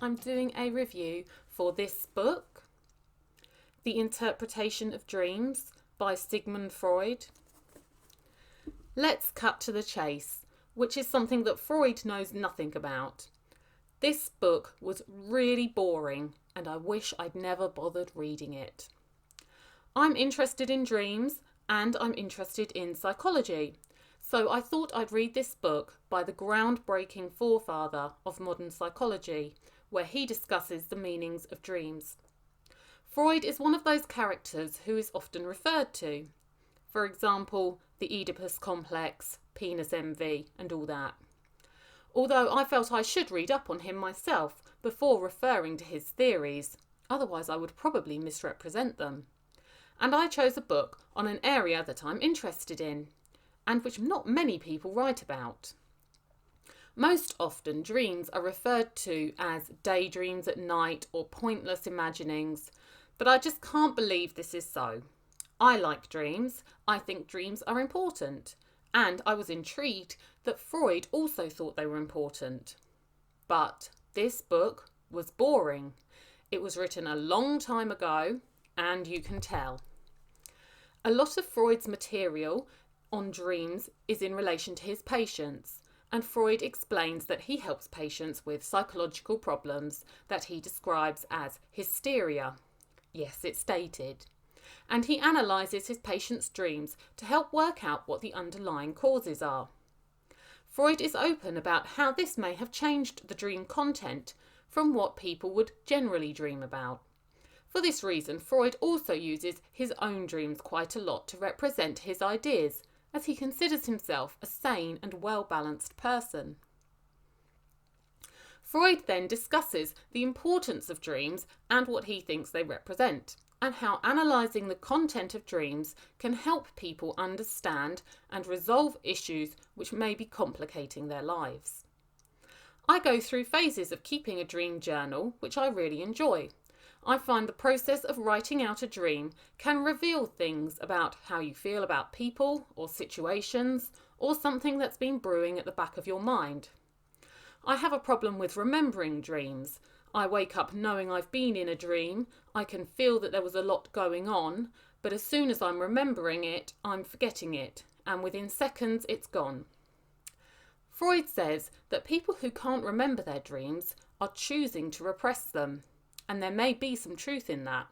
I'm doing a review for this book, The Interpretation of Dreams by Sigmund Freud. Let's cut to the chase, which is something that Freud knows nothing about. This book was really boring and I wish I'd never bothered reading it. I'm interested in dreams and I'm interested in psychology. So I thought I'd read this book by the groundbreaking forefather of modern psychology, where he discusses the meanings of dreams. Freud is one of those characters who is often referred to. For example, the Oedipus complex, penis envy, and all that. Although I felt I should read up on him myself before referring to his theories, otherwise I would probably misrepresent them. And I chose a book on an area that I'm interested in, and which not many people write about. Most often, dreams are referred to as daydreams at night or pointless imaginings, but I just can't believe this is so. I like dreams, I think dreams are important, and I was intrigued that Freud also thought they were important. But this book was boring. It was written a long time ago, and you can tell. A lot of Freud's material on dreams is in relation to his patients, and Freud explains that he helps patients with psychological problems that he describes as hysteria. Yes, it's stated. And he analyses his patients' dreams to help work out what the underlying causes are. Freud is open about how this may have changed the dream content from what people would generally dream about. For this reason, Freud also uses his own dreams quite a lot to represent his ideas, as he considers himself a sane and well-balanced person. Freud then discusses the importance of dreams and what he thinks they represent, and how analysing the content of dreams can help people understand and resolve issues which may be complicating their lives. I go through phases of keeping a dream journal, which I really enjoy. I find the process of writing out a dream can reveal things about how you feel about people or situations or something that's been brewing at the back of your mind. I have a problem with remembering dreams. I wake up knowing I've been in a dream, I can feel that there was a lot going on, but as soon as I'm remembering it, I'm forgetting it, and within seconds it's gone. Freud says that people who can't remember their dreams are choosing to repress them. And there may be some truth in that.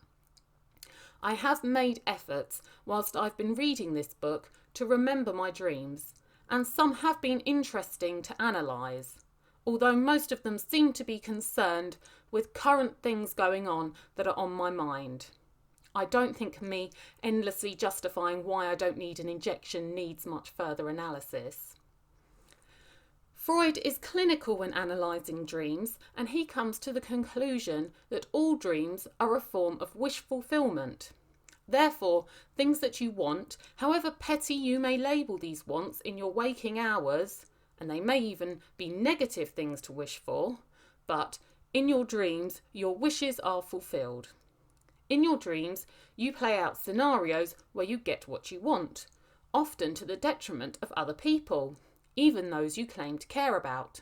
I have made efforts whilst I've been reading this book to remember my dreams, and some have been interesting to analyse, although most of them seem to be concerned with current things going on that are on my mind. I don't think me endlessly justifying why I don't need an injection needs much further analysis. Freud is clinical when analysing dreams, and he comes to the conclusion that all dreams are a form of wish fulfillment. Therefore, things that you want, however petty you may label these wants in your waking hours, and they may even be negative things to wish for, but in your dreams, your wishes are fulfilled. In your dreams, you play out scenarios where you get what you want, often to the detriment of other people, even those you claim to care about.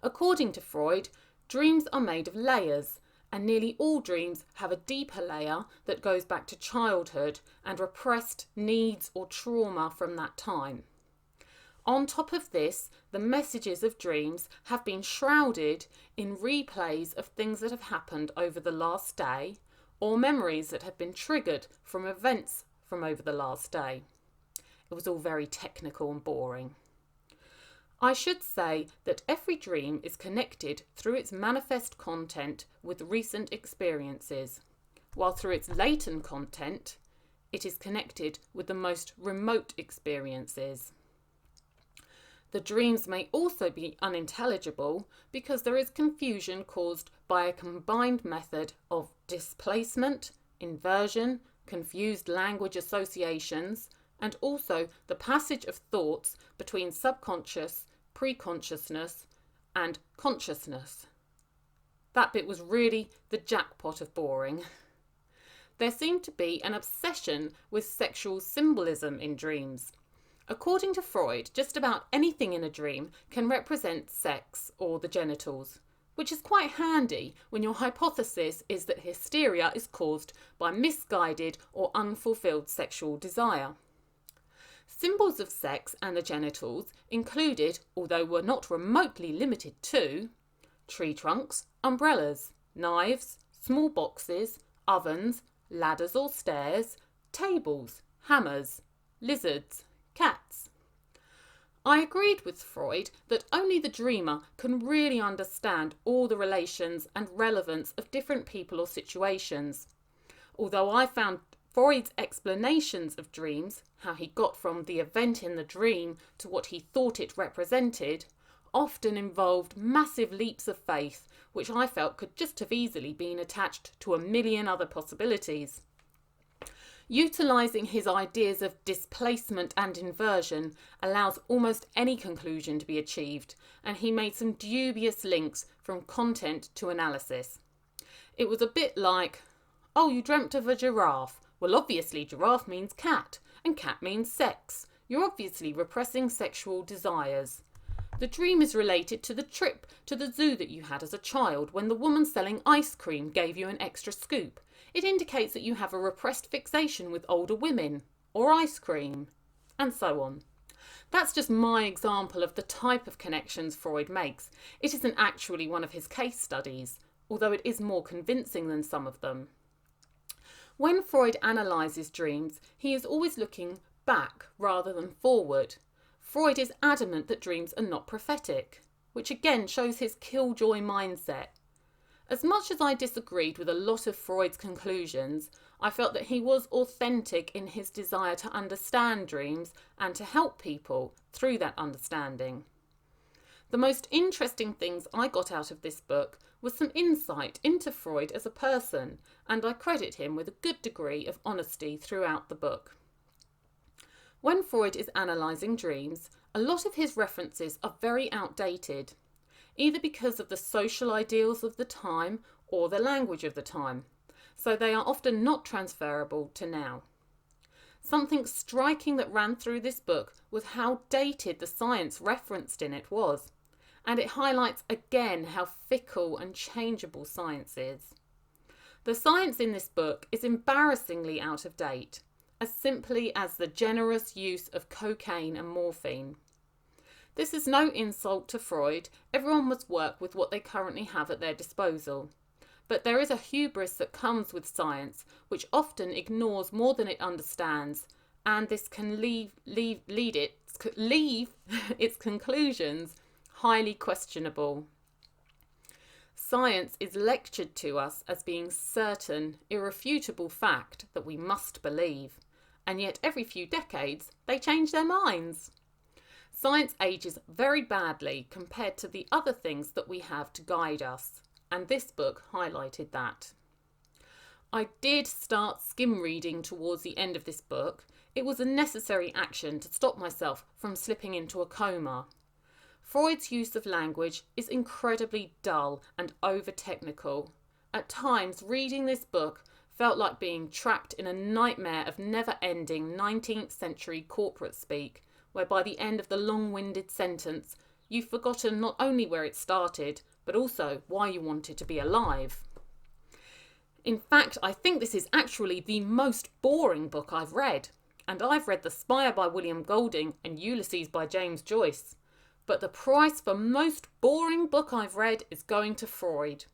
According to Freud, dreams are made of layers, and nearly all dreams have a deeper layer that goes back to childhood and repressed needs or trauma from that time. On top of this, the messages of dreams have been shrouded in replays of things that have happened over the last day, or memories that have been triggered from events from over the last day. It was all very technical and boring. I should say that every dream is connected through its manifest content with recent experiences, while through its latent content, it is connected with the most remote experiences. The dreams may also be unintelligible because there is confusion caused by a combined method of displacement, inversion, confused language associations, and also the passage of thoughts between subconscious, pre-consciousness, and consciousness. That bit was really the jackpot of boring. There seemed to be an obsession with sexual symbolism in dreams. According to Freud, just about anything in a dream can represent sex or the genitals. which is quite handy when your hypothesis is that hysteria is caused by misguided or unfulfilled sexual desire. Symbols of sex and the genitals included, although were not remotely limited to, tree trunks, umbrellas, knives, small boxes, ovens, ladders or stairs, tables, hammers, lizards, cats. I agreed with Freud that only the dreamer can really understand all the relations and relevance of different people or situations. Although I found Freud's explanations of dreams, how he got from the event in the dream to what he thought it represented, often involved massive leaps of faith, which I felt could just have easily been attached to a million other possibilities. Utilising his ideas of displacement and inversion allows almost any conclusion to be achieved, and he made some dubious links from content to analysis. It was a bit like, oh, you dreamt of a giraffe. Well, obviously giraffe means cat, and cat means sex. You're obviously repressing sexual desires. The dream is related to the trip to the zoo that you had as a child when the woman selling ice cream gave you an extra scoop. It indicates that you have a repressed fixation with older women, or ice cream, and so on. That's just my example of the type of connections Freud makes. It isn't actually one of his case studies, although it is more convincing than some of them. When Freud analyses dreams, he is always looking back rather than forward. Freud is adamant that dreams are not prophetic, which again shows his killjoy mindset. As much as I disagreed with a lot of Freud's conclusions, I felt that he was authentic in his desire to understand dreams and to help people through that understanding. The most interesting things I got out of this book was some insight into Freud as a person, and I credit him with a good degree of honesty throughout the book. When Freud is analysing dreams, a lot of his references are very outdated, either because of the social ideals of the time or the language of the time, so they are often not transferable to now. Something striking that ran through this book was how dated the science referenced in it was, and it highlights again how fickle and changeable science is. The science in this book is embarrassingly out of date, as simply as the generous use of cocaine and morphine. This is no insult to Freud. Everyone must work with what they currently have at their disposal. But there is a hubris that comes with science, which often ignores more than it understands, and this can leave its conclusions highly questionable. Science is lectured to us as being certain, irrefutable fact that we must believe, and yet every few decades they change their minds. Science ages very badly compared to the other things that we have to guide us, and this book highlighted that. I did start skim reading towards the end of this book. It was a necessary action to stop myself from slipping into a coma. Freud's use of language is incredibly dull and over-technical. At times, reading this book felt like being trapped in a nightmare of never-ending 19th century corporate speak, where by the end of the long-winded sentence, you've forgotten not only where it started, but also why you wanted to be alive. In fact, I think this is actually the most boring book I've read, and I've read The Spire by William Golding and Ulysses by James Joyce. But the price for most boring book I've read is going to Freud.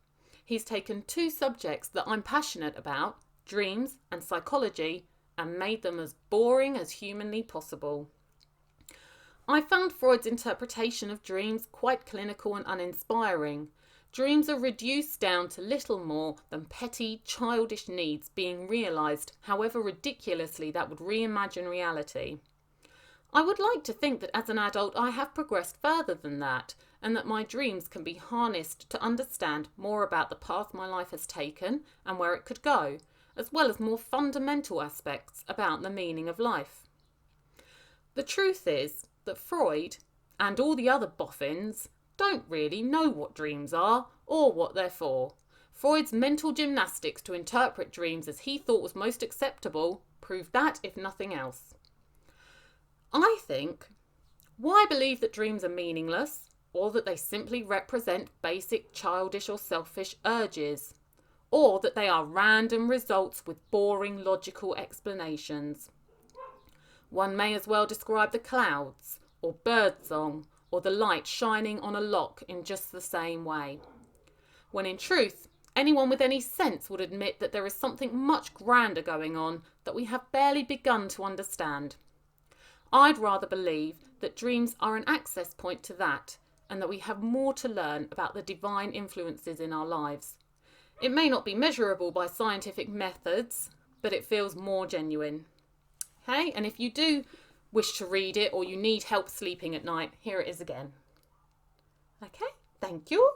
He's taken two subjects that I'm passionate about, dreams and psychology, and made them as boring as humanly possible. I found Freud's interpretation of dreams quite clinical and uninspiring. Dreams are reduced down to little more than petty, childish needs being realised, however ridiculously that would reimagine reality. I would like to think that as an adult I have progressed further than that, and that my dreams can be harnessed to understand more about the path my life has taken and where it could go, as well as more fundamental aspects about the meaning of life. The truth is that Freud, and all the other boffins, don't really know what dreams are or what they're for. Freud's mental gymnastics to interpret dreams as he thought was most acceptable proved that, if nothing else. I think, why believe that dreams are meaningless? or that they simply represent basic childish or selfish urges, or that they are random results with boring logical explanations. One may as well describe the clouds, or birdsong, or the light shining on a lock in just the same way, when in truth, anyone with any sense would admit that there is something much grander going on that we have barely begun to understand. I'd rather believe that dreams are an access point to that, and that we have more to learn about the divine influences in our lives. It may not be measurable by scientific methods, but it feels more genuine. Okay, and if you do wish to read it or you need help sleeping at night, here it is again. Okay, thank you.